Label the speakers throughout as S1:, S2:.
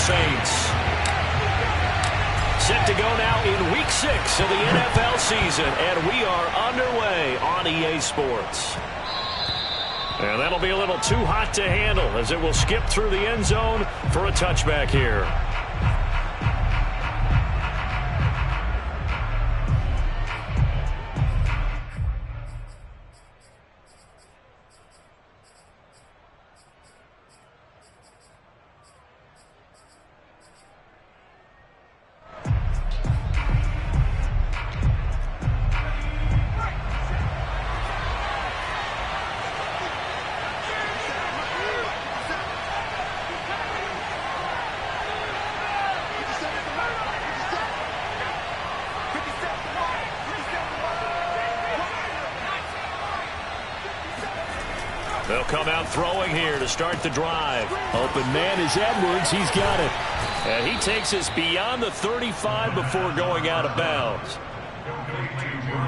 S1: Saints. Set to go now in Week 6 of the NFL season, and we are underway on EA Sports. And that'll be a little too hot to handle as it will skip through the end zone for a touchback here. They'll come out throwing here to start the drive.
S2: Open man is Edwards. He's got it.
S1: And he takes us beyond the 35 before going out of bounds.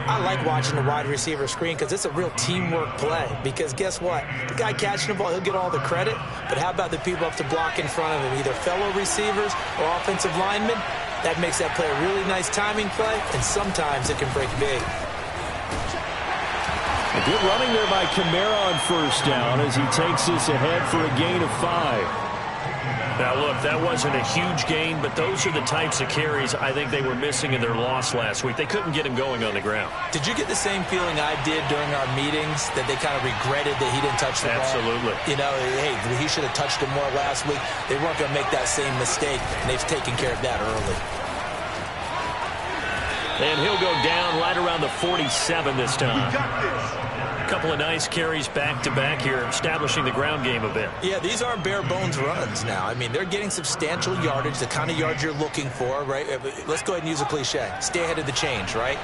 S3: I like watching the wide receiver screen because it's a real teamwork play. Because guess what? The guy catching the ball, he'll get all the credit. But how about the people up to block in front of him, either fellow receivers or offensive linemen? That makes that play a really nice timing play, and sometimes it can break big.
S2: A good running there by Kamara on first down as he takes us ahead for a gain of 5.
S1: Now, look, that wasn't a huge gain, but those are the types of carries I think they were missing in their loss last week. They couldn't get him going on the ground.
S3: Did you get the same feeling I did during our meetings, that they kind of regretted that he didn't touch the ball?
S1: Absolutely.
S3: You know, hey, he should have touched him more last week. They weren't going to make that same mistake, and they've taken care of that early.
S1: And he'll go down right around the 47 this time. A couple of nice carries back-to-back here, establishing the ground game a bit.
S3: Yeah, these aren't bare-bones runs now. I mean, they're getting substantial yardage, the kind of yards you're looking for, right? Let's go ahead and use a cliche. Stay ahead of the change, right?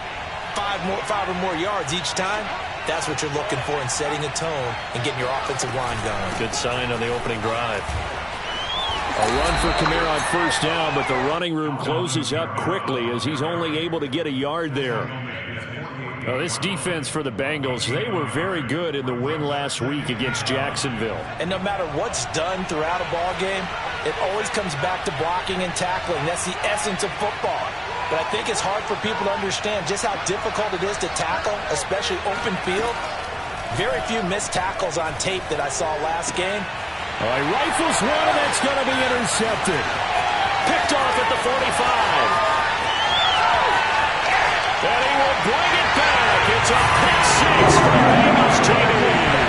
S3: Five or more yards each time. That's what you're looking for in setting a tone and getting your offensive line going.
S1: Good sign on the opening drive.
S2: A run for Kamara on first down, but the running room closes up quickly as he's only able to get a yard there. Well, this defense for the Bengals, they were very good in the win last week against Jacksonville.
S3: And no matter what's done throughout a ball game, it always comes back to blocking and tackling. That's the essence of football. But I think it's hard for people to understand just how difficult it is to tackle, especially open field. Very few missed tackles on tape that I saw last game.
S2: All right, rifles one, and that's going to be intercepted.
S1: Picked off at the 45. And he will bring it back. It's a pick six for the Bengals take a lead.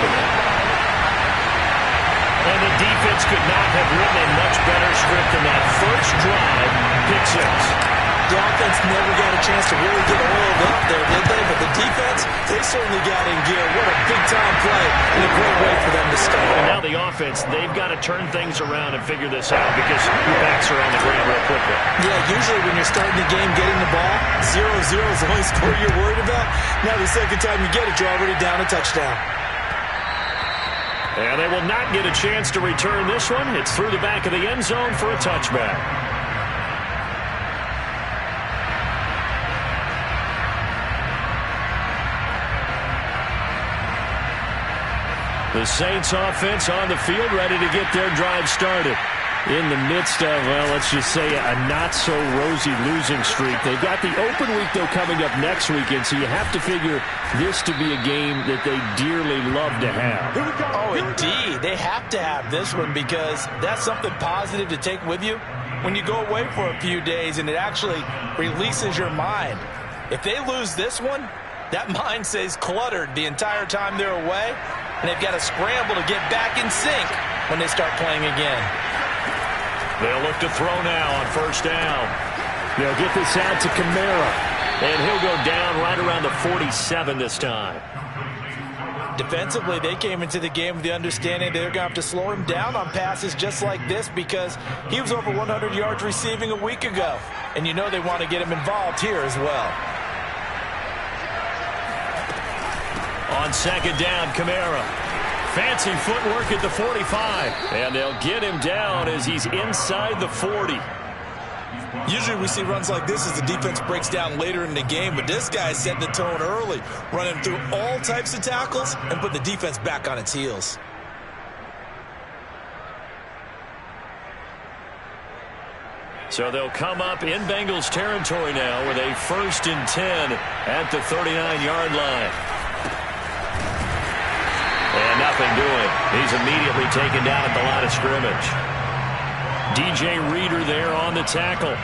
S1: And the defense could not have written a much better script than that first drive, pick six.
S3: The offense never got a chance to really get oiled up there, did they? But the defense, they certainly got in gear. What a big-time play and a great way for them to start.
S1: And now the offense, they've got to turn things around and figure this out because your backs are on the ground real quickly.
S3: Yeah, usually when you're starting the game getting the ball, 0-0 is the only score you're worried about. Now the second time you get it, you're already down a touchdown.
S1: And they will not get a chance to return this one. It's through the back of the end zone for a touchback. The Saints offense on the field, ready to get their drive started. In the midst of, well, let's just say a not-so-rosy losing streak. They've got the open week, though, coming up next weekend, so you have to figure this to be a game that they dearly love to have.
S3: Oh, indeed. They have to have this one because that's something positive to take with you when you go away for a few days, and it actually releases your mind. If they lose this one, that mind stays cluttered the entire time they're away, and they've got to scramble to get back in sync when they start playing again.
S1: They'll look to throw now on first down.
S2: They'll get this out to Kamara.
S1: And he'll go down right around the 47 this time.
S3: Defensively, they came into the game with the understanding they're going to have to slow him down on passes just like this because he was over 100 yards receiving a week ago. And you know they want to get him involved here as well.
S1: On second down, Kamara. Fancy footwork at the 45. And they'll get him down as he's inside the 40.
S3: Usually we see runs like this as the defense breaks down later in the game, but this guy set the tone early, running through all types of tackles and put the defense back on its heels.
S1: So they'll come up in Bengals territory now with a 1st and 10 at the 39-yard line. And nothing doing. He's immediately taken down at the line of scrimmage. DJ Reader there on the tackle.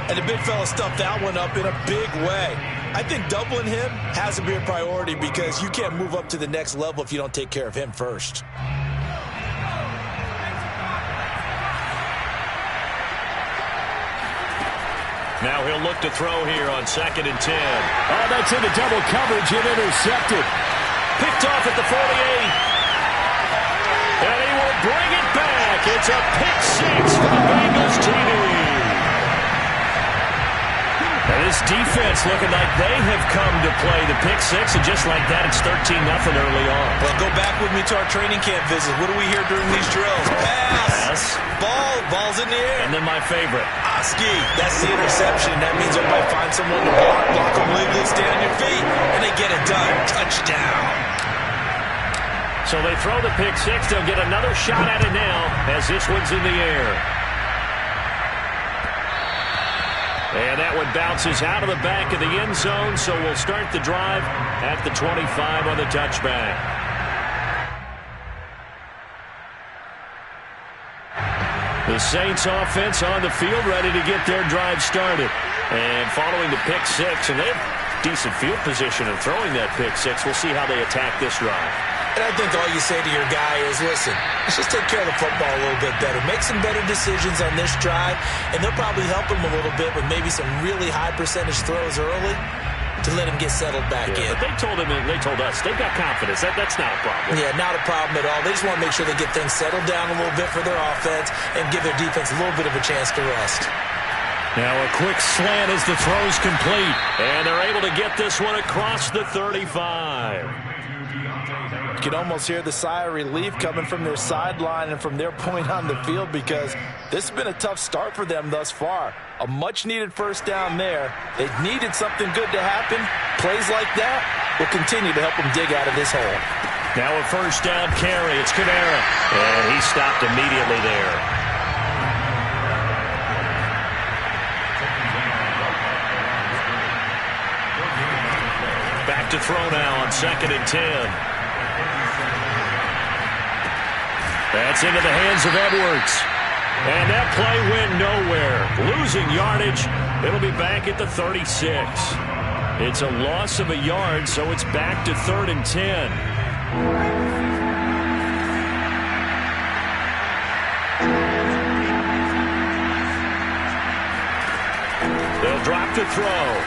S3: And the big fella stuffed that one up in a big way. I think doubling him has to be a priority because you can't move up to the next level if you don't take care of him first.
S1: Now he'll look to throw here on 2nd and 10. Oh, that's into double coverage and intercepted. Picked off at the 48. And he will bring it back. It's a pick six for the Bengals TD. And this defense looking like they have come to play the pick six, and just like that, it's 13-0 early on.
S3: Well, go back with me to our training camp visit. What do we hear during these drills? Pass. Ball's in the air.
S1: And then my favorite.
S3: Ski. That's the interception. That means everybody find someone to block them legally, stand on your feet, and they get it done. Touchdown.
S1: So they throw the pick six. They'll get another shot at it now as this one's in the air. And that one bounces out of the back of the end zone, so we'll start the drive at the 25 on the touchback. The Saints offense on the field ready to get their drive started. And following the pick six, and they have decent field position of throwing that pick six. We'll see how they attack this drive.
S3: And I think all you say to your guy is, listen, let's just take care of the football a little bit better. Make some better decisions on this drive, and they'll probably help him a little bit with maybe some really high percentage throws early to let him get settled back in.
S1: But they told us, they've got confidence. That's not a problem.
S3: Yeah, not a problem at all. They just want to make sure they get things settled down a little bit for their offense and give their defense a little bit of a chance to rest.
S1: Now a quick slant as the throw's complete. And they're able to get this one across the 35.
S3: You can almost hear the sigh of relief coming from their sideline and from their point on the field because this has been a tough start for them thus far. A much-needed first down there. They needed something good to happen. Plays like that will continue to help them dig out of this hole.
S1: Now a first down carry. It's Kamara. And he stopped immediately there. Back to throw now on 2nd and 10. That's into the hands of Edwards. And that play went nowhere. Losing yardage. It'll be back at the 36. It's a loss of a yard, so it's back to 3rd and 10. They'll drop to throw.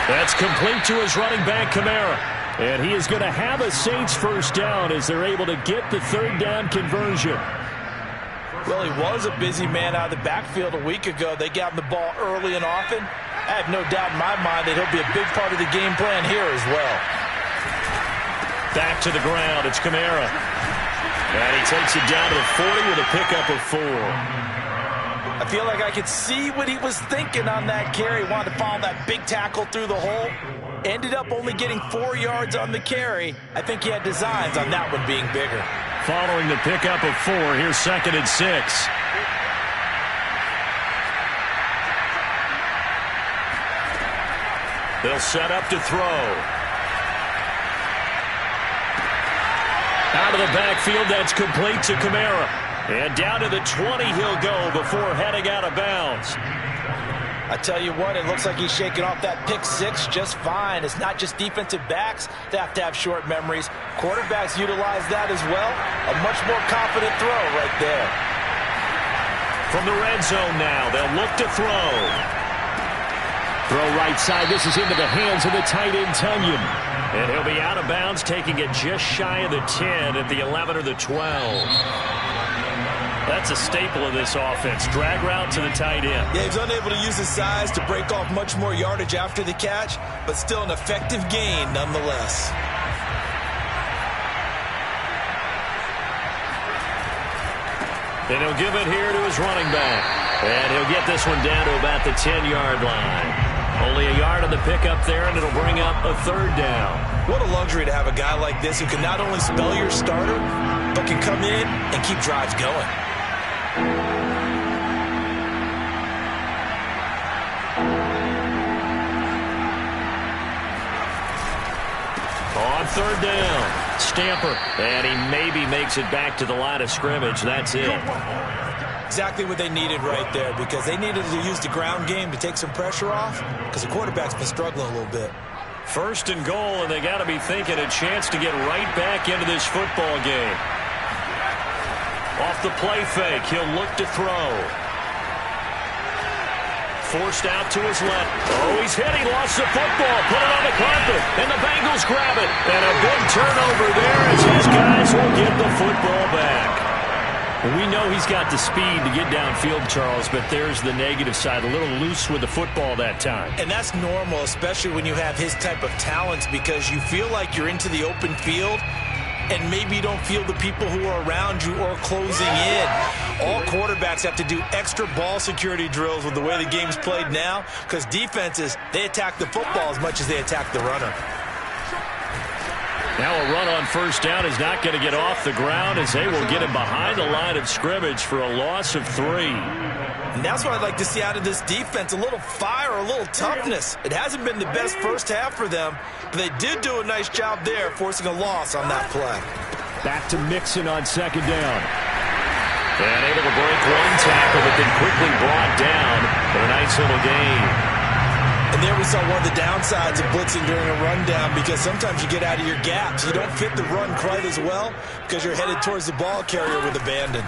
S1: That's complete to his running back, Kamara. And he is going to have a Saints first down as they're able to get the 3rd down conversion.
S3: Well, he was a busy man out of the backfield a week ago. They got him the ball early and often. I have no doubt in my mind that he'll be a big part of the game plan here as well.
S1: Back to the ground. It's Kamara. And he takes it down to the 40 with a pickup of 4.
S3: I feel like I could see what he was thinking on that carry. Wanted to follow that big tackle through the hole. Ended up only getting 4 yards on the carry. I think he had designs on that one being bigger.
S1: Following the pickup of 4, here's 2nd and 6. They'll set up to throw. Out of the backfield, that's complete to Kamara. And down to the 20 he'll go before heading out of bounds.
S3: I tell you what, it looks like he's shaking off that pick six just fine. It's not just defensive backs that have to have short memories. Quarterbacks utilize that as well. A much more confident throw right there.
S1: From the red zone now, they'll look to throw. Throw right side. This is into the hands of the tight end, Tunyon. And he'll be out of bounds, taking it just shy of the 10 at the 11 or the 12. That's a staple of this offense. Drag route to the tight end.
S3: Yeah, he's unable to use his size to break off much more yardage after the catch, but still an effective gain nonetheless.
S1: And he'll give it here to his running back. And he'll get this one down to about the 10-yard line. Only a yard on the pickup there, and it'll bring up a 3rd down.
S3: What a luxury to have a guy like this who can not only spell your starter, but can come in and keep drives going.
S1: On third down, Stamper, and he maybe makes it back to the line of scrimmage. That's it.
S3: Exactly what they needed right there, because they needed to use the ground game to take some pressure off, because the quarterback's been struggling a little bit.
S1: First and goal, and they got to be thinking a chance to get right back into this football game. Off the play fake, he'll look to throw. Forced out to his left. Oh, he's hit. He lost the football. Put it on the carpet. And the Bengals grab it. And a big turnover there as his guys will get the football back. We know he's got the speed to get downfield, Charles, but there's the negative side. A little loose with the football that time.
S3: And that's normal, especially when you have his type of talents, because you feel like you're into the open field and maybe you don't feel the people who are around you or closing in. All quarterbacks have to do extra ball security drills with the way the game's played now, because defenses, they attack the football as much as they attack the runner.
S1: Now a run on first down is not going to get off the ground, as they will get him behind the line of scrimmage for a loss of 3.
S3: And that's what I'd like to see out of this defense, a little fire, a little toughness. It hasn't been the best first half for them, but they did do a nice job there, forcing a loss on that play.
S1: Back to Mixon on second down. And able to break one tackle, but then quickly brought down for a nice little gain.
S3: And there we saw one of the downsides of blitzing during a rundown, because sometimes you get out of your gaps. You don't fit the run quite as well because you're headed towards the ball carrier with abandon.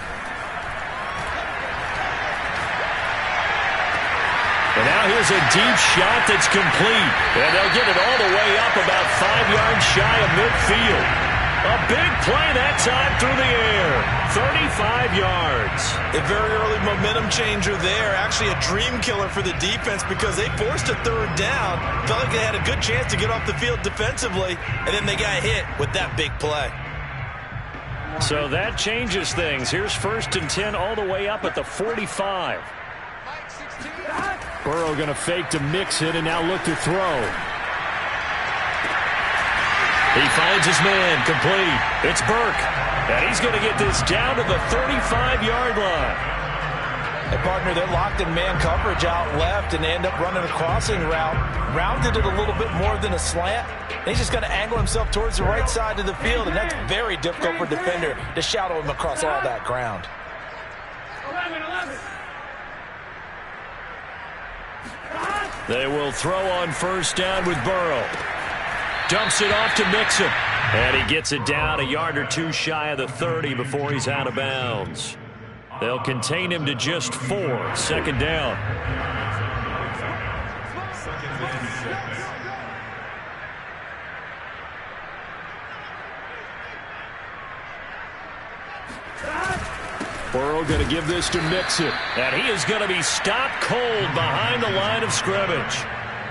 S1: And now here's a deep shot that's complete. And they'll get it all the way up about 5 yards shy of midfield. A big play that time through the air. 35 yards.
S3: A very early momentum changer there. Actually a dream killer for the defense, because they forced a third down. Felt like they had a good chance to get off the field defensively, and then they got hit with that big play.
S1: So that changes things. Here's first and 10 all the way up at the 45. Burrow going to fake to Mixon and now look to throw. He finds his man, complete. It's Burke, and he's going to get this down to the 35-yard line.
S3: And partner, they're locked in man coverage out left, and they end up running a crossing route. Rounded it a little bit more than a slant. And he's just going to angle himself towards the right side of the field, and that's very difficult for a defender to shadow him across all that ground.
S4: 11.
S1: They will throw on first down with Burrow. Dumps it off to Mixon. And he gets it down a yard or two shy of the 30 before he's out of bounds. They'll contain him to just 4. Second down. Burrow going to give this to Mixon. And he is going to be stopped cold behind the line of scrimmage.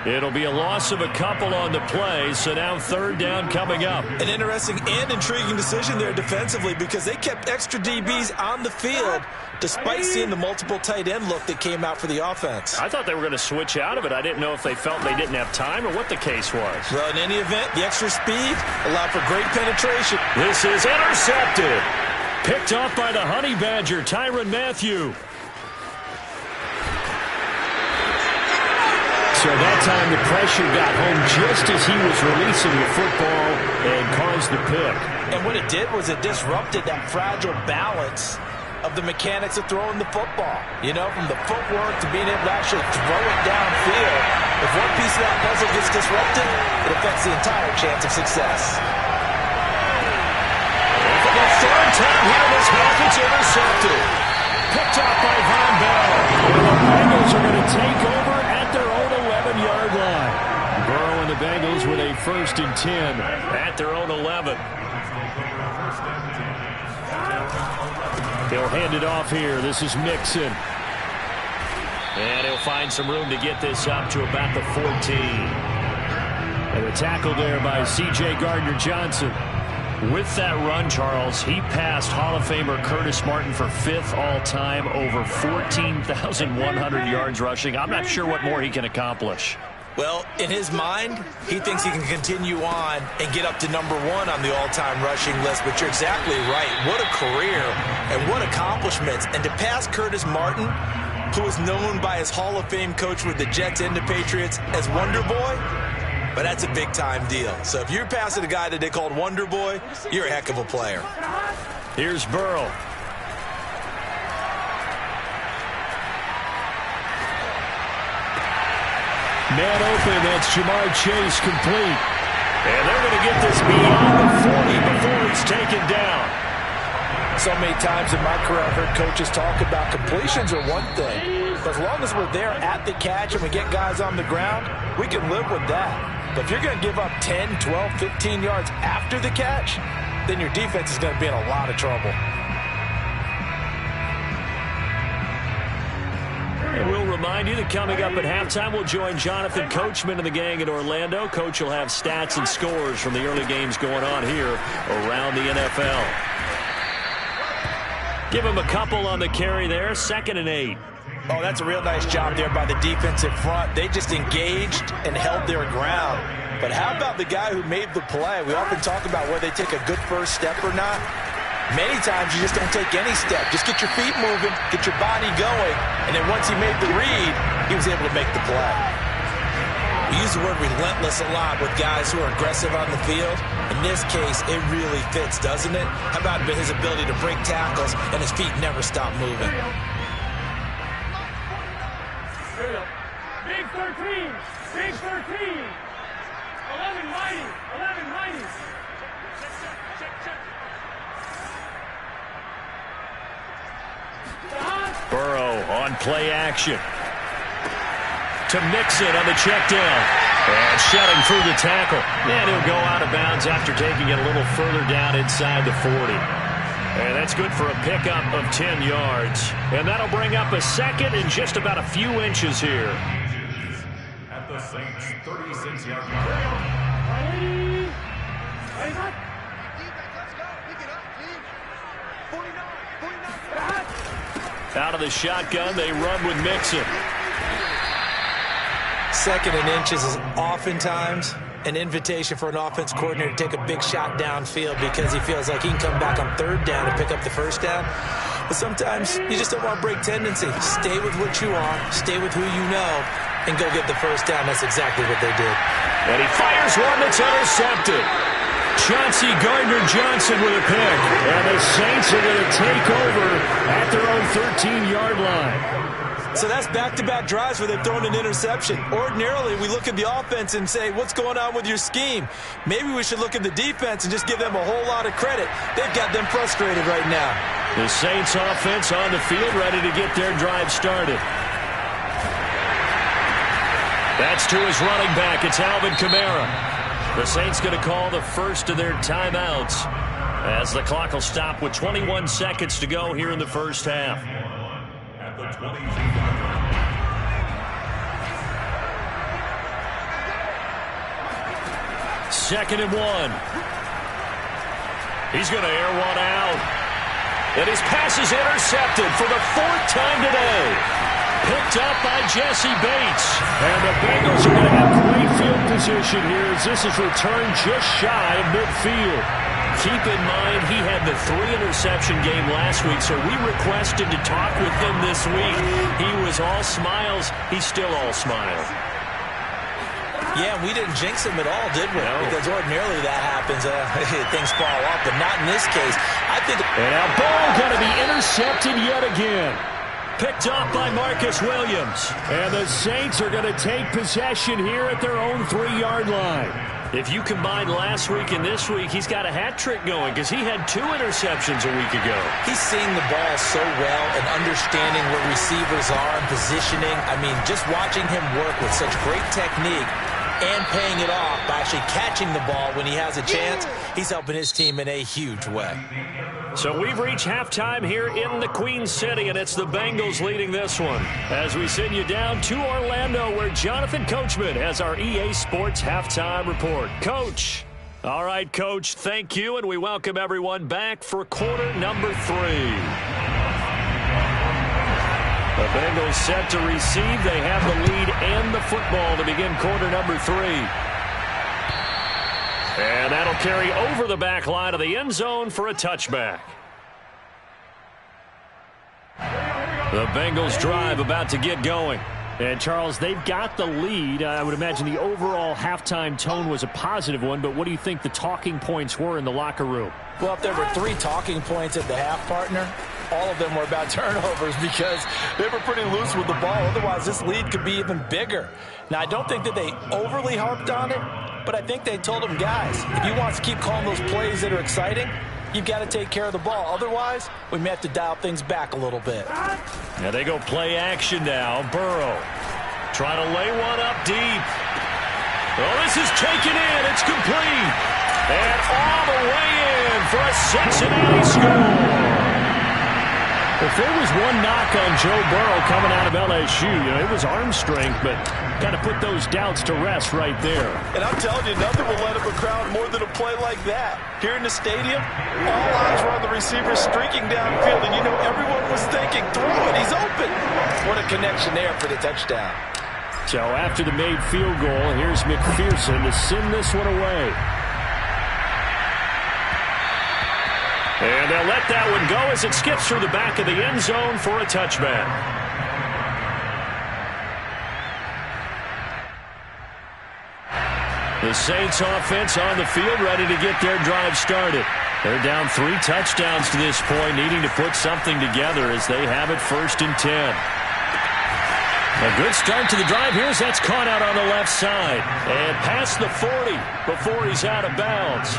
S1: It'll be a loss of a couple on the play, so now third down coming up.
S3: An interesting and intriguing decision there defensively, because they kept extra DBs on the field despite seeing the multiple tight end look that came out for the offense.
S1: I thought they were going to switch out of it. I didn't know if they felt they didn't have time or what the case was.
S3: Well, in any event, the extra speed allowed for great penetration.
S1: This is intercepted. Picked off by the Honey Badger, Tyrann Mathieu. So that time the pressure got home just as he was releasing the football and caused the pick.
S3: And what it did was it disrupted that fragile balance of the mechanics of throwing the football. You know, from the footwork to being able to actually throw it downfield. If one piece of that puzzle gets disrupted, it affects the entire chance of success.
S1: And for the third time here this half, it's intercepted. Picked off by Von Bell. And the Bengals are going to take over at their own 11-yard line. Burrow and the Bengals with a first and 10 at their own 11. He'll hand it off here. This is Mixon. And he'll find some room to get this up to about the 14. And a tackle there by C.J. Gardner-Johnson. With that run, Charles, he passed Hall of Famer Curtis Martin for 5th all-time, over 14,100 yards rushing. I'm not sure what more he can accomplish.
S3: Well, in his mind, he thinks he can continue on and get up to #1 on the all-time rushing list, but you're exactly right. What a career and what accomplishments. And to pass Curtis Martin, who is known by his Hall of Fame coach with the Jets and the Patriots as Wonder Boy, but that's a big-time deal. So if you're passing a guy that they called Wonder Boy, you're a heck of a player.
S1: Here's Burrow. Man open, that's Jamar Chase complete. And they're going to get this beyond the 40 before it's taken down.
S3: So many times in my career I've heard coaches talk about completions are one thing. But as long as we're there at the catch and we get guys on the ground, we can live with that. But if you're going to give up 10, 12, 15 yards after the catch, then your defense is going to be in a lot of trouble.
S1: And we'll remind you that coming up at halftime, we'll join Jonathan Coachman and the gang in Orlando. Coach will have stats and scores from the early games going on here around the NFL. Give him a couple on the carry there, 2nd and 8.
S3: Oh, that's a real nice job there by the defensive front. They just engaged and held their ground. But how about the guy who made the play? We often talk about whether they take a good first step or not. Many times you just don't take any step. Just get your feet moving, get your body going, and then once he made the read, he was able to make the play. We use the word relentless a lot with guys who are aggressive on the field. In this case, it really fits, doesn't it? How about his ability to break tackles and his feet never stop moving?
S4: Big 13. Big 13. 11 mighty. 11 mighty.
S1: Burrow on play action. To Mixon on the check down. And shutting through the tackle. And he'll go out of bounds after taking it a little further down inside the 40. And that's good for a pickup of 10 yards. And that'll bring up a 2nd and just about a few inches here.
S5: At the Saints 36-yard
S4: Ready. Ready.
S1: Out of the shotgun, they run with Mixon.
S3: 2nd and inches is oftentimes an invitation for an offense coordinator to take a big shot downfield because he feels like he can come back on 3rd down and pick up the 1st down. But sometimes you just don't want to break tendency. Stay with what you are, stay with who you know, and go get the 1st down. That's exactly what they did.
S1: And he fires one that's intercepted. Chauncey Gardner-Johnson with a pick. And the Saints are going to take over at their own 13-yard line.
S3: So that's back-to-back drives where they've thrown an interception. Ordinarily, we look at the offense and say, what's going on with your scheme? Maybe we should look at the defense and just give them a whole lot of credit. They've got them frustrated right now.
S1: The Saints offense on the field ready to get their drive started. That's to his running back. It's Alvin Kamara. The Saints going to call the first of their timeouts as the clock will stop with 21 seconds to go here in the first half.
S5: At the 22-yard line.
S1: 2nd and 1. He's going to air one out. And his pass is intercepted for the 4th time today. Picked up by Jesse Bates. And the Bengals are going to have great field position here as this is returned just shy of midfield. Keep in mind he had the 3-interception game last week, so we requested to talk with him this week. He was all smiles. He's still all smiles.
S3: Yeah, we didn't jinx him at all, did we? No. Because ordinarily that happens. Things fall off, but not in this case. I think.
S1: And our ball going to be intercepted yet again. Picked off by Marcus Williams. And the Saints are going to take possession here at their own 3-yard line. If you combine last week and this week, he's got a hat trick going because he had 2 interceptions a week ago.
S3: He's seeing the ball so well and understanding where receivers are and positioning. I mean, just watching him work with such great technique and paying it off by actually catching the ball when he has a chance, he's helping his team in a huge way.
S1: So we've reached halftime here in the Queen City, and it's the Bengals leading this one. As we send you down to Orlando, where Jonathan Coachman has our EA Sports halftime report. Coach. All right, Coach, thank you, and we welcome everyone back for quarter number 3. The Bengals set to receive. They have the lead and the football to begin quarter number 3. And that'll carry over the back line of the end zone for a touchback. The Bengals drive about to get going. And, Charles, they've got the lead. I would imagine the overall halftime tone was a positive one, but what do you think the talking points were in the locker room?
S3: Well, if there were 3 talking points at the half, partner, all of them were about turnovers because they were pretty loose with the ball. Otherwise, this lead could be even bigger. Now, I don't think that they overly harped on it, but I think they told them, guys, if you want to keep calling those plays that are exciting, you've got to take care of the ball. Otherwise, we may have to dial things back a little bit.
S1: Now they go play action now. Burrow trying to lay one up deep. Oh, this is taken in. It's complete. And all the way in for a Cincinnati score. If there was one knock on Joe Burrow coming out of LSU, it was arm strength, but kind of put those doubts to rest right there.
S3: And I'm telling you, nothing will let up a crowd more than a play like that. Here in the stadium, all eyes were on the receiver streaking downfield, and everyone was thinking, throw it, he's open. What a connection there for the touchdown.
S1: So after the made field goal, here's McPherson to send this one away. And they'll let that one go as it skips through the back of the end zone for a touchback. The Saints offense on the field ready to get their drive started. They're down 3 touchdowns to this point, needing to put something together as they have it 1st and 10. A good start to the drive here as that's caught out on the left side. And past the 40 before he's out of bounds.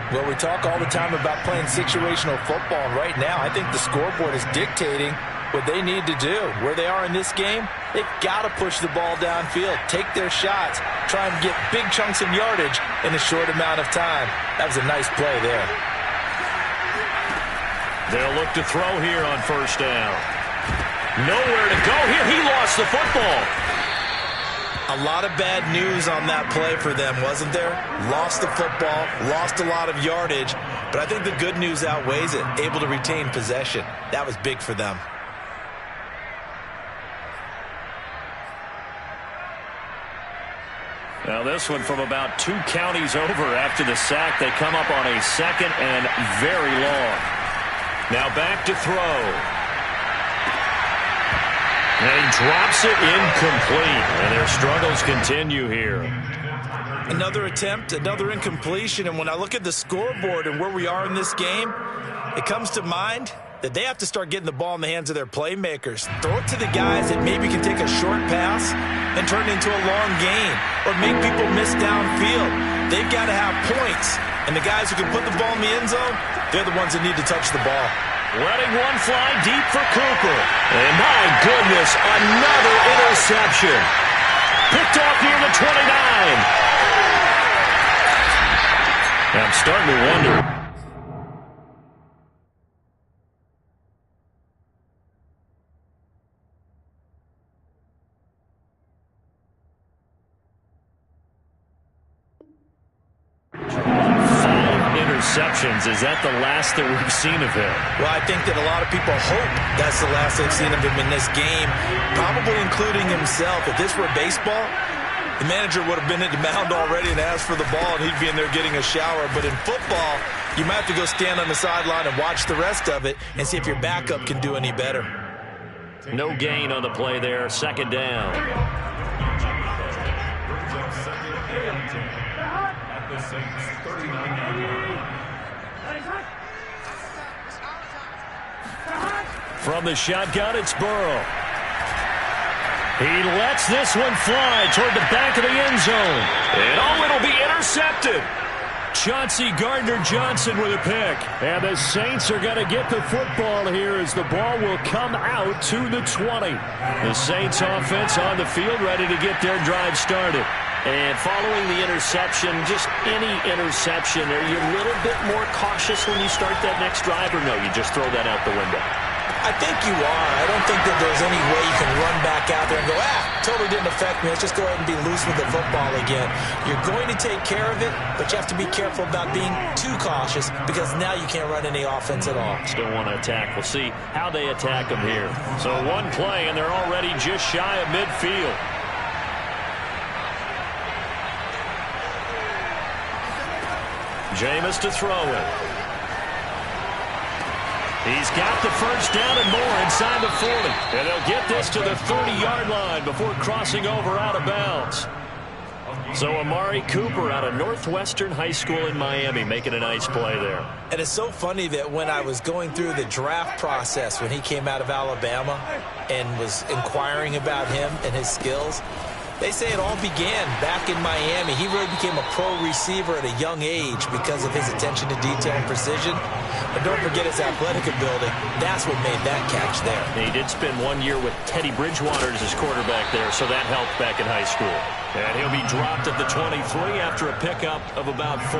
S3: Well, we talk all the time about playing situational football, and right now I think the scoreboard is dictating what they need to do. Where they are in this game, they've got to push the ball downfield, take their shots, try and get big chunks of yardage in a short amount of time. That was a nice play there.
S1: They'll look to throw here on 1st down. Nowhere to go here. He lost the football.
S3: A lot of bad news on that play for them, wasn't there? Lost the football, lost a lot of yardage, but I think the good news outweighs it. Able to retain possession. That was big for them.
S1: Now this one from about 2 counties over after the sack. They come up on a 2nd and very long. Now back to throw. And he drops it incomplete. And their struggles continue here.
S3: Another attempt, another incompletion. And when I look at the scoreboard and where we are in this game, it comes to mind that they have to start getting the ball in the hands of their playmakers. Throw it to the guys that maybe can take a short pass and turn it into a long gain or make people miss downfield. They've got to have points. And the guys who can put the ball in the end zone, they're the ones that need to touch the ball.
S1: Letting one fly deep for Cooper. And my goodness, another interception. Picked off near the 29. I'm starting to wonder. Is that the last that we've seen of him?
S3: Well, I think that a lot of people hope that's the last they've seen of him in this game, probably including himself. If this were baseball, the manager would have been at the mound already and asked for the ball, and he'd be in there getting a shower. But in football, you might have to go stand on the sideline and watch the rest of it and see if your backup can do any better.
S1: No gain on the play there. 2nd down.
S5: At the Saints 39-yard.
S1: From the shotgun, it's Burrow. He lets this one fly toward the back of the end zone. And it'll be intercepted. Chauncey Gardner-Johnson with a pick. And the Saints are going to get the football here as the ball will come out to the 20. The Saints offense on the field ready to get their drive started. And following the interception, just any interception, are you a little bit more cautious when you start that next drive, or no, you just throw that out the window?
S3: I think you are. I don't think that there's any way you can run back out there and go, totally didn't affect me. Let's just go ahead and be loose with the football again. You're going to take care of it, but you have to be careful about being too cautious because now you can't run any offense at all.
S1: Still want to attack. We'll see how they attack them here. So one play, and they're already just shy of midfield. Jameis to throw it. He's got the first down and more inside the 40. And they'll get this to the 30-yard line before crossing over out of bounds. So Amari Cooper out of Northwestern High School in Miami making a nice play there.
S3: And it's so funny that when I was going through the draft process when he came out of Alabama and was inquiring about him and his skills, they say it all began back in Miami. He really became a pro receiver at a young age because of his attention to detail and precision. But don't forget his athletic ability. That's what made that catch there.
S1: And he did spend 1 year with Teddy Bridgewater as his quarterback there, so that helped back in high school. And he'll be dropped at the 23 after a pickup of about 4.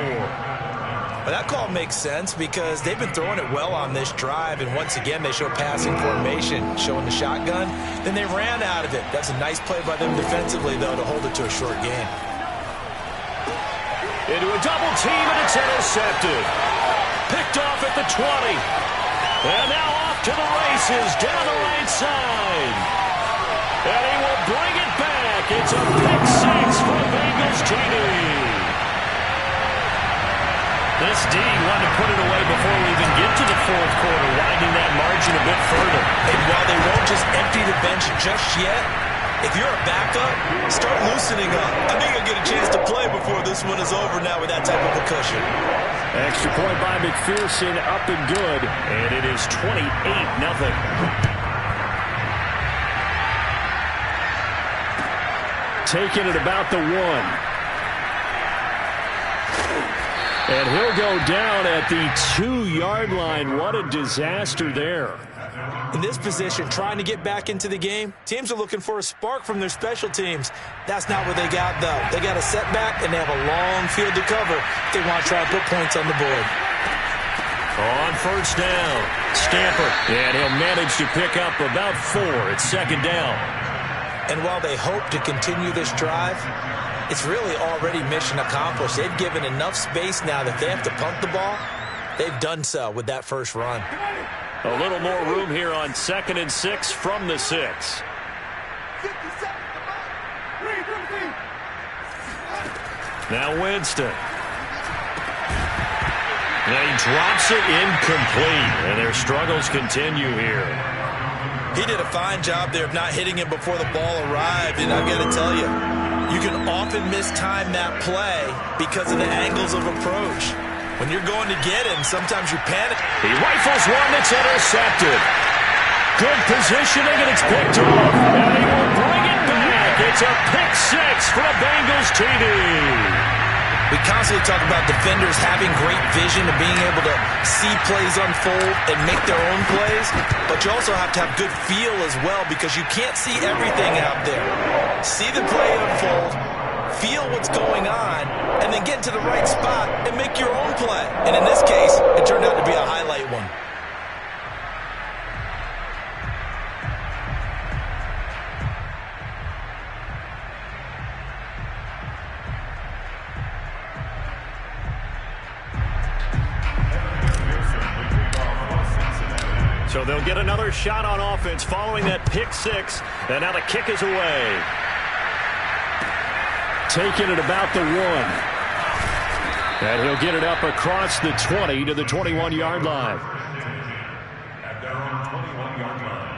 S3: Well, that call makes sense because they've been throwing it well on this drive, and once again they show passing formation, showing the shotgun. Then they ran out of it. That's a nice play by them defensively, though, to hold it to a short gain.
S1: Into a double team, and it's intercepted. Picked off at the 20. And now off to the races down the right side. And he will bring it back. It's a pick 6 for Bengals TD. This D wanted to put it away before we even get to the fourth quarter, widening that margin a bit further.
S3: And while they won't just empty the bench just yet, if you're a backup, start loosening up. I think you'll get a chance to play before this one is over now with that type of a cushion.
S1: Extra point by McPherson, up and good. And it is 28-0. Taking it about the 1. And he'll go down at the 2-yard line. What a disaster there.
S3: In this position, trying to get back into the game, teams are looking for a spark from their special teams. That's not what they got, though. They got a setback, and they have a long field to cover if they want to try to put points on the board.
S1: On first down, Stamper. And he'll manage to pick up about 4. It's second down.
S3: And while they hope to continue this drive, it's really already mission accomplished. They've given enough space now that they have to punt the ball. They've done so with that first run.
S1: A little more room here on 2nd and 6 from the 6. Now Winston. And he drops it incomplete. And their struggles continue here.
S3: He did a fine job there of not hitting him before the ball arrived. And I've got to tell you, you can often mistime that play because of the angles of approach. When you're going to get him, sometimes you panic.
S1: He rifles one that's intercepted. Good positioning, and it's picked off. And he will bring it back. It's a pick 6 for a Bengals TD.
S3: We constantly talk about defenders having great vision and being able to see plays unfold and make their own plays, but you also have to have good feel as well because you can't see everything out there. See the play unfold, feel what's going on, and then get to the right spot and make your own play. And in this case, it turned out to be a highlight one.
S1: So they'll get another shot on offense following that pick 6. And now the kick is away. Taking it about the 1. And he'll get it up across the 20 to the 21-yard line.
S5: At their own 21-yard line.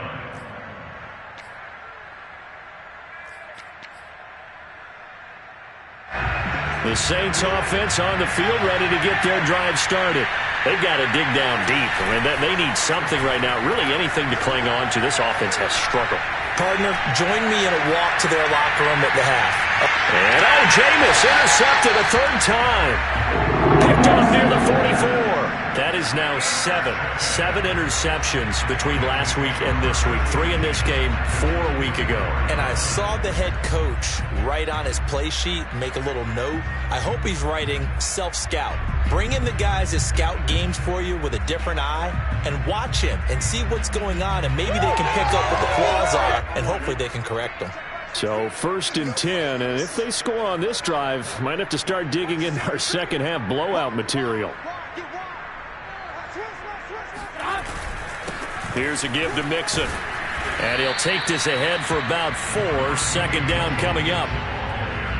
S1: The Saints offense on the field ready to get their drive started. They've got to dig down deep. I mean, they need something right now, really anything to cling on to. This offense has struggled.
S3: Partner, join me in a walk to their locker room at the half.
S1: And Jameis intercepted a 3rd time. Picked off near the 44. That is now seven interceptions between last week and this week. 3 in this game, 4 a week ago.
S3: And I saw the head coach write on his play sheet, make a little note. I hope he's writing self-scout. Bring in the guys that scout games for you with a different eye and watch him and see what's going on, and maybe they can pick up what the flaws are, and hopefully they can correct them.
S1: So 1st and 10, and if they score on this drive, might have to start digging in our second half blowout material. Here's a give to Mixon. And he'll take this ahead for about 4. 2nd down coming up.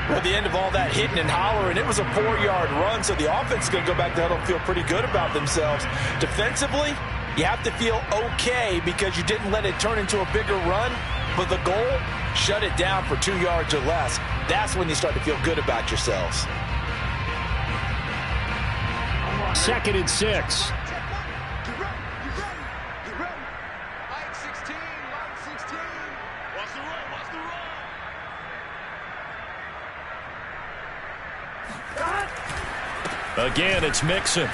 S3: At the end of all that hitting and hollering, it was a 4-yard run, so the offense is going to go back to huddle and feel pretty good about themselves. Defensively, you have to feel okay because you didn't let it turn into a bigger run, but the goal, shut it down for 2 yards or less. That's when you start to feel good about yourselves.
S1: 2nd and 6. Again, it's Mixon.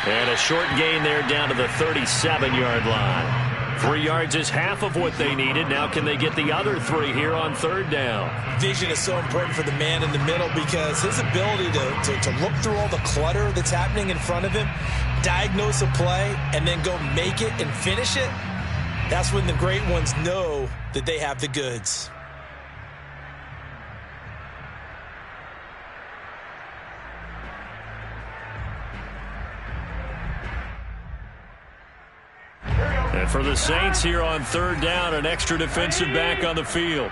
S1: And a short gain there down to the 37-yard line. 3 yards is half of what they needed. Now can they get the other 3 here on 3rd down?
S3: Vision is so important for the man in the middle because his ability to look through all the clutter that's happening in front of him, diagnose a play, and then go make it and finish it, that's when the great ones know that they have the goods.
S1: And for the Saints here on 3rd down, an extra defensive back on the field.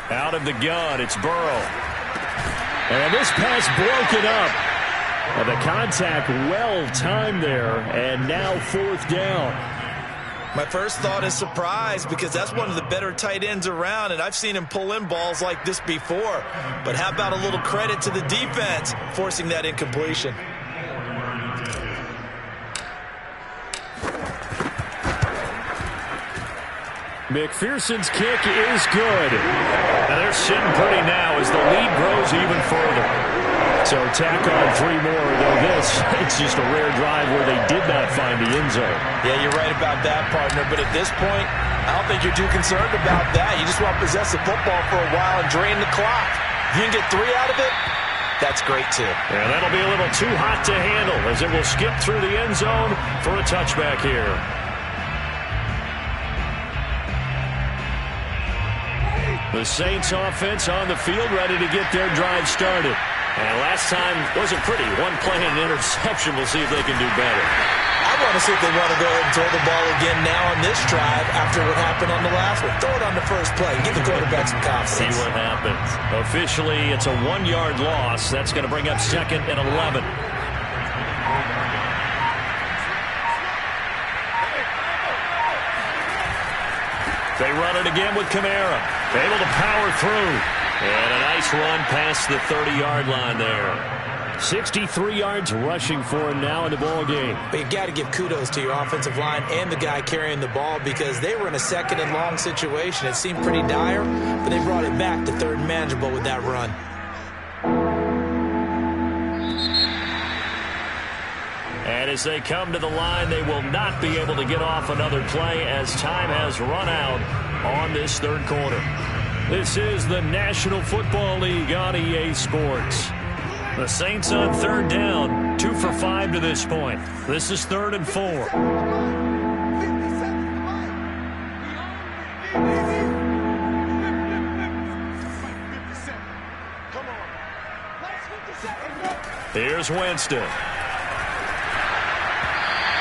S1: Out of the gun, it's Burrow. And this pass broken up. And the contact well timed there, and now 4th down.
S3: My first thought is surprise because that's one of the better tight ends around, and I've seen him pull in balls like this before. But how about a little credit to the defense forcing that incompletion?
S1: McPherson's kick is good. And they're sitting pretty now as the lead grows even further. So tack on 3 more, though this, it's just a rare drive where they did not find the end zone.
S3: Yeah, you're right about that, partner. But at this point, I don't think you're too concerned about that. You just want to possess the football for a while and drain the clock. If you can get 3 out of it, that's great, too.
S1: And that'll be a little too hot to handle as it will skip through the end zone for a touchback here. The Saints offense on the field ready to get their drive started. And last time wasn't pretty. 1 play and an interception. We'll see if they can do better.
S3: I want to see if they want to go ahead and throw the ball again now on this drive after what happened on the last one. Throw it on the first play and give the quarterback some confidence.
S1: See what happens. Officially, it's a 1-yard loss. That's going to bring up 2nd and 11. They run it again with Kamara. Able to power through. And a nice run past the 30-yard line there. 63 yards rushing for him now in the ball game.
S3: But you've got to give kudos to your offensive line and the guy carrying the ball because they were in a 2nd and long situation. It seemed pretty dire, but they brought it back to 3rd and manageable with that run.
S1: And as they come to the line, they will not be able to get off another play as time has run out on this 3rd quarter. This is the National Football League on EA Sports. The Saints on 3rd down, 2 for 5 to this point. This is 3rd and 4. Here's Winston.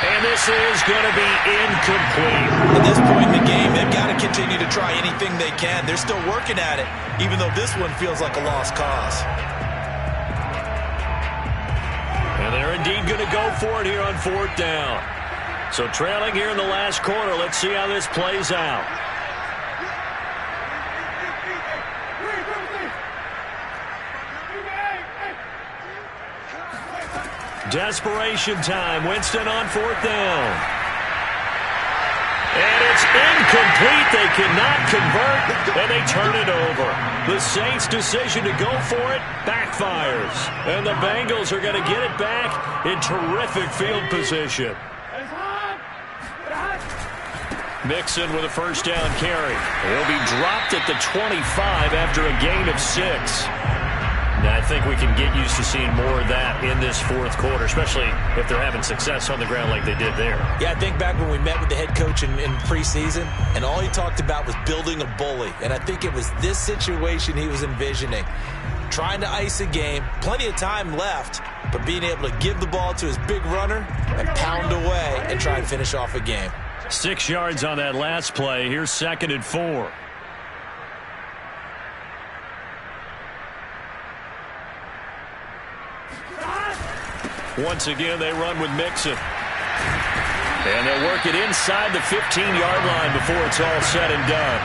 S1: And this is going to be incomplete.
S3: At this point in the game, they've got to continue to try anything they can. They're still working at it, even though this one feels like a lost cause.
S1: And they're indeed going to go for it here on 4th down. So trailing here in the last quarter, let's see how this plays out. Desperation time. Winston on 4th down. And it's incomplete. They cannot convert, and they turn it over. The Saints' decision to go for it backfires. And the Bengals are going to get it back in terrific field position. Mixon with a first down carry. He'll be dropped at the 25 after a gain of 6. Now, I think we can get used to seeing more of that in this fourth quarter, especially if they're having success on the ground like they did there.
S3: Yeah, I think back when we met with the head coach in preseason, and all he talked about was building a bully. And I think it was this situation he was envisioning. Trying to ice a game, plenty of time left, but being able to give the ball to his big runner and pound away and try and finish off a game.
S1: 6 yards on that last play. Here's 2nd and 4. Once again, they run with Mixon. And they'll work it inside the 15-yard line before it's all said and done.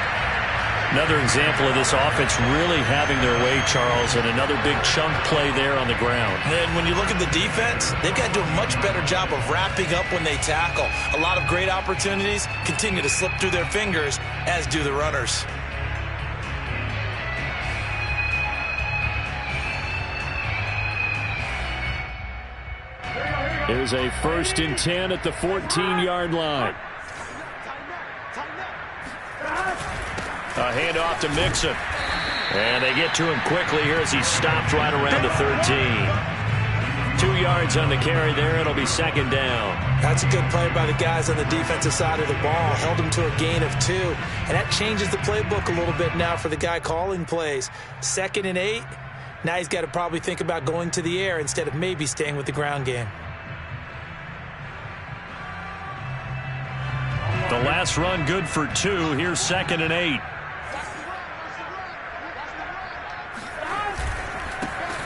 S1: Another example of this offense really having their way, Charles, and another big chunk play there on the ground.
S3: And when you look at the defense, they've got to do a much better job of wrapping up when they tackle. A lot of great opportunities continue to slip through their fingers, as do the runners.
S1: Here's a 1st and 10 at the 14-yard line. A handoff to Mixon. And they get to him quickly here as he stopped right around the 13. 2 yards on the carry there. It'll be 2nd down.
S3: That's a good play by the guys on the defensive side of the ball. Held him to a gain of 2. And that changes the playbook a little bit now for the guy calling plays. 2nd and 8. Now he's got to probably think about going to the air instead of maybe staying with the ground game.
S1: The last run good for 2. Here's 2nd and 8.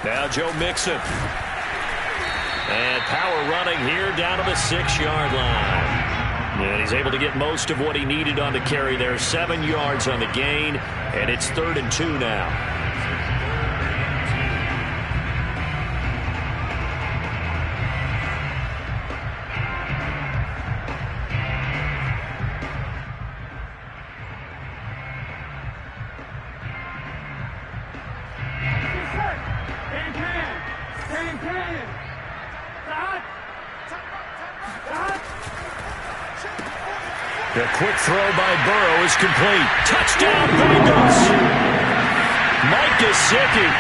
S1: Now Joe Mixon. And power running here down to the 6-yard line. And he's able to get most of what he needed on the carry there. 7 yards on the gain. And it's 3rd and 2 now. The quick throw by Burrow is complete. Touchdown, Bengals! Mike Gesicki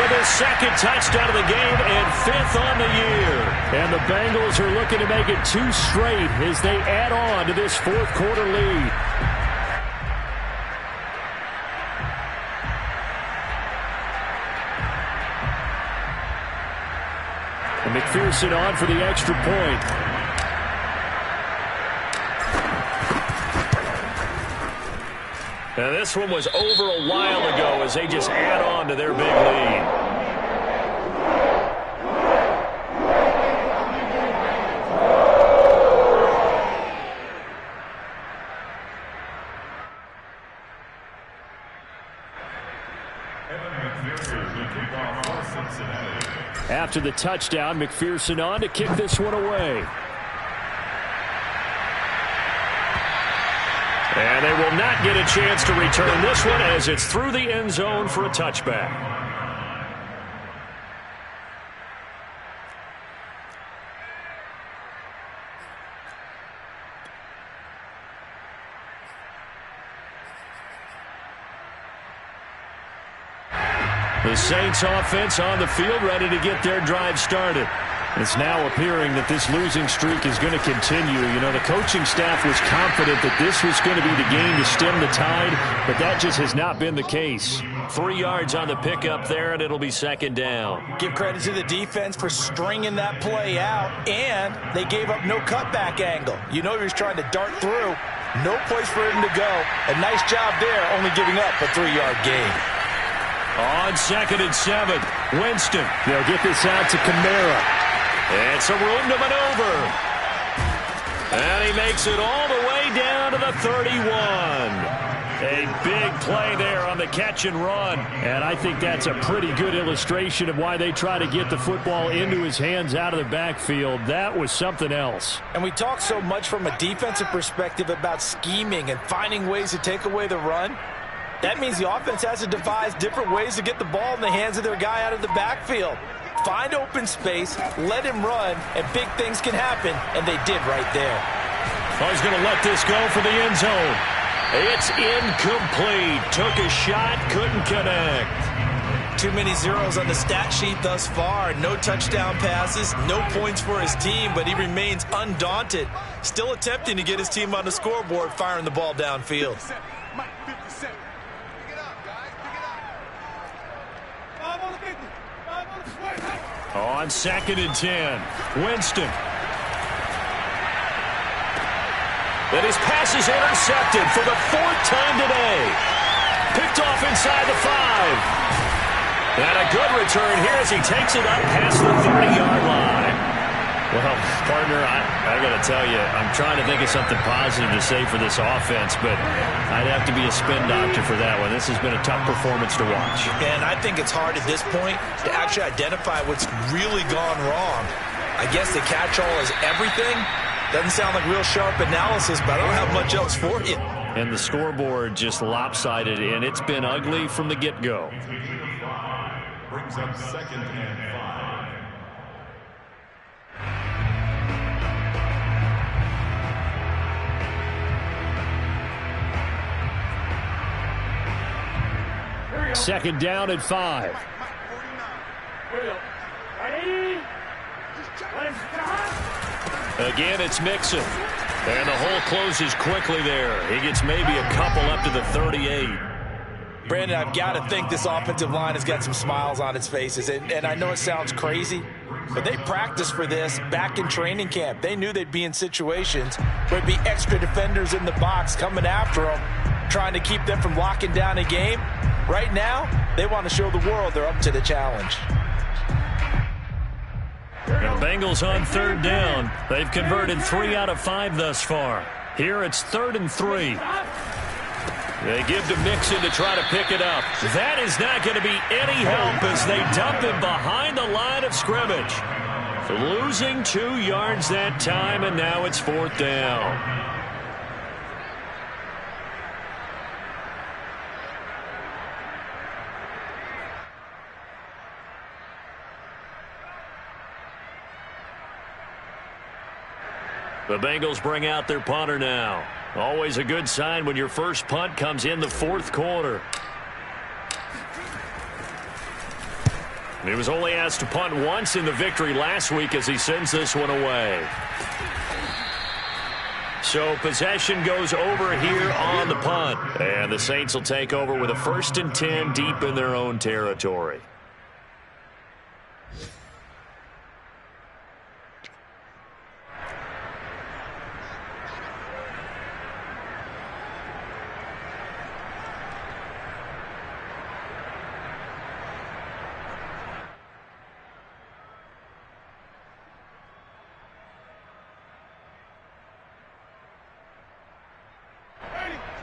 S1: with his 2nd touchdown of the game and 5th on the year. And the Bengals are looking to make it 2 straight as they add on to this fourth quarter lead. And McPherson on for the extra point. Now this one was over a while ago as they just add on to their big lead. After the touchdown, McPherson on to kick this one away. And they will not get a chance to return this one as it's through the end zone for a touchback. The Saints offense on the field ready to get their drive started. It's now appearing that this losing streak is going to continue. You know, the coaching staff was confident that this was going to be the game to stem the tide, but that just has not been the case. 3 yards on the pickup there, and it'll be 2nd down.
S3: Give credit to the defense for stringing that play out, and they gave up no cutback angle. You know he was trying to dart through. No place for him to go. A nice job there, only giving up a 3-yard gain.
S1: On 2nd and 7, Winston. They'll get this out to Kamara. And some room to maneuver. And he makes it all the way down to the 31. A big play there on the catch and run. And I think that's a pretty good illustration of why they try to get the football into his hands out of the backfield. That was something else.
S3: And we talk so much from a defensive perspective about scheming and finding ways to take away the run. That means the offense has to devise different ways to get the ball in the hands of their guy out of the backfield. Find open space, let him run, and big things can happen, and they did right there.
S1: Oh, he's going to let this go for the end zone. It's incomplete. Took a shot, couldn't connect.
S3: Too many zeros on the stat sheet thus far. No touchdown passes, no points for his team, but he remains undaunted. Still attempting to get his team on the scoreboard, firing the ball downfield.
S1: On 2nd and 10, Winston.
S2: And his pass is intercepted for the 4th time today. Picked off inside the 5. And a good return here as he takes it up past the 30-yard line.
S1: Well, partner, I got to tell you, I'm trying to think of something positive to say for this offense, but I'd have to be a spin doctor for that one. This has been a tough performance to watch.
S3: And I think it's hard at this point to actually identify what's really gone wrong. I guess the catch-all is everything. Doesn't sound like real sharp analysis, but I don't have much else for you.
S1: And the scoreboard just lopsided, and it's been ugly from the get-go.
S5: Brings up 2nd and 5.
S1: 2nd down and 5.
S4: Ready?
S1: Again, it's Mixon. And the hole closes quickly there. He gets maybe a couple up to the 38.
S3: Brandon, I've got to think this offensive line has got some smiles on its faces. And I know it sounds crazy, but they practiced for this back in training camp. They knew they'd be in situations where there'd be extra defenders in the box coming after them, trying to keep them from locking down a game. Right now, they want to show the world they're up to the challenge.
S1: And the Bengals on 3rd down. They've converted 3 out of 5 thus far. Here it's 3rd and 3. They give to Mixon to try to pick it up. That is not going to be any help as they dump him behind the line of scrimmage. Losing 2 yards that time, and now it's 4th down. The Bengals bring out their punter now. Always a good sign when your first punt comes in the 4th quarter. He was only asked to punt once in the victory last week as he sends this one away. So possession goes over here on the punt. And the Saints will take over with a 1st and 10 deep in their own territory.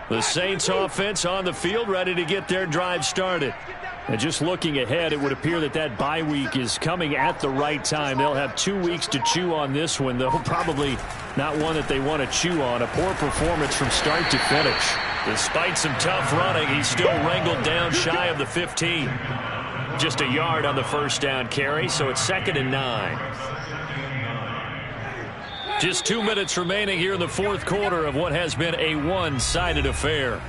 S1: The Saints offense on the field, ready to get their drive started. And just looking ahead, it would appear that that bye week is coming at the right time. They'll have 2 weeks to chew on this one, though probably not one that they want to chew on. A poor performance from start to finish. Despite some tough running, he's still wrangled down shy of the 15. Just a yard on the 1st down carry, so it's 2nd and 9. Just 2 minutes remaining here in the 4th quarter of what has been a one-sided affair.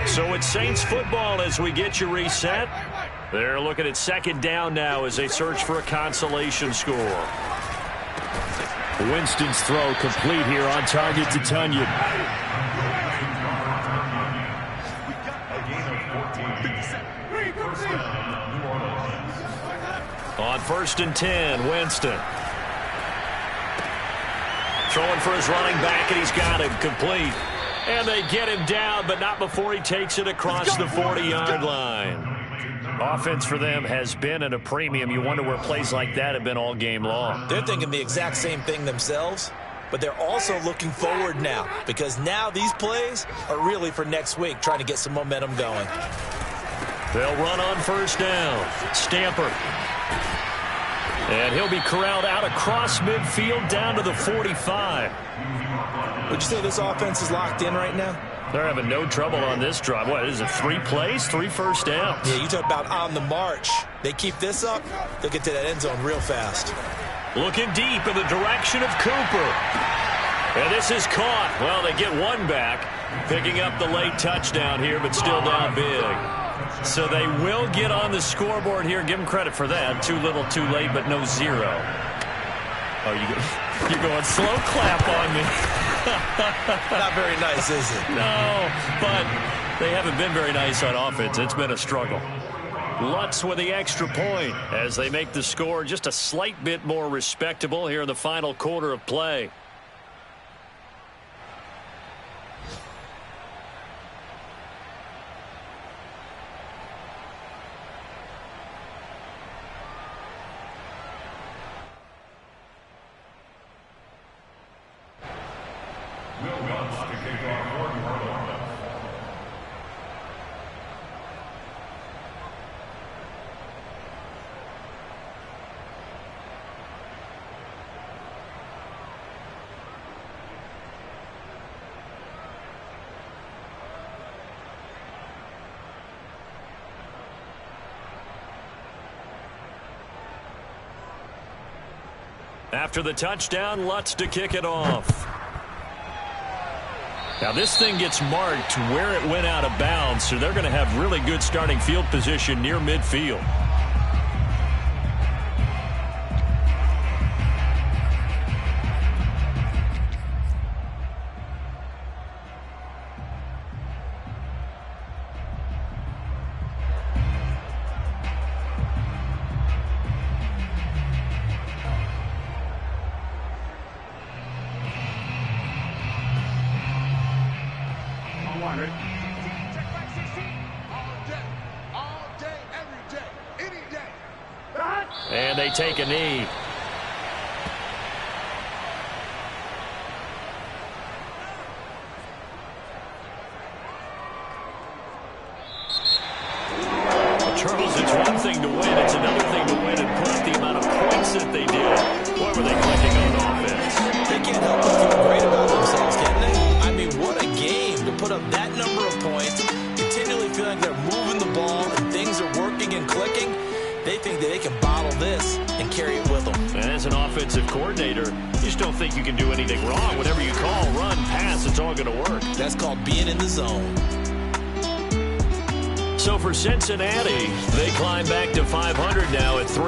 S1: So it's Saints football as we get you reset. They're looking at 2nd down now as they search for a consolation score. Winston's throw complete here on target to Tunyon. On 1st and 10, Winston. Throwing for his running back, and he's got him complete. And they get him down, but not before he takes it across the 40-yard line. Offense for them has been at a premium. You wonder where plays like that have been all game long.
S3: They're thinking the exact same thing themselves, but they're also looking forward now because now these plays are really for next week, trying to get some momentum going.
S1: They'll run on first down. Stamper. And he'll be corralled out across midfield down to the 45.
S3: Would you say this offense is locked in right now?
S1: They're having no trouble on this drive. What is it, 3 plays, 3 first downs?
S3: Yeah, you talk about on the march. They keep this up, they'll get to that end zone real fast.
S1: Looking deep in the direction of Cooper. And this is caught. Well, they get one back, picking up the late touchdown here, but still down big. So they will get on the scoreboard here. Give them credit for that. Too little, too late, but no 0. Oh, you're going slow clap on me.
S3: Not very nice, is it?
S1: No, but they haven't been very nice on offense. It's been a struggle. Lutz with the extra point as they make the score just a slight bit more respectable here in the final quarter of play. After the touchdown, Lutz to kick it off. Now this thing gets marked where it went out of bounds, so they're going to have really good starting field position near midfield. And they take a knee. Well, Charles, it's one thing to win. It's another thing to win and put up the amount of points that they did. Boy, were they clicking on offense.
S3: They can't help but feel great about themselves, can they? I mean, what a game to put up that number of points, continually feeling they're moving the ball and things are working and clicking. They think that they can bottle this and carry it with them.
S1: And as an offensive coordinator, you just don't think you can do anything wrong. Whatever you call, run, pass, it's all going to work.
S3: That's called being in the zone.
S1: So for Cincinnati, they climb back to 500 now at 3.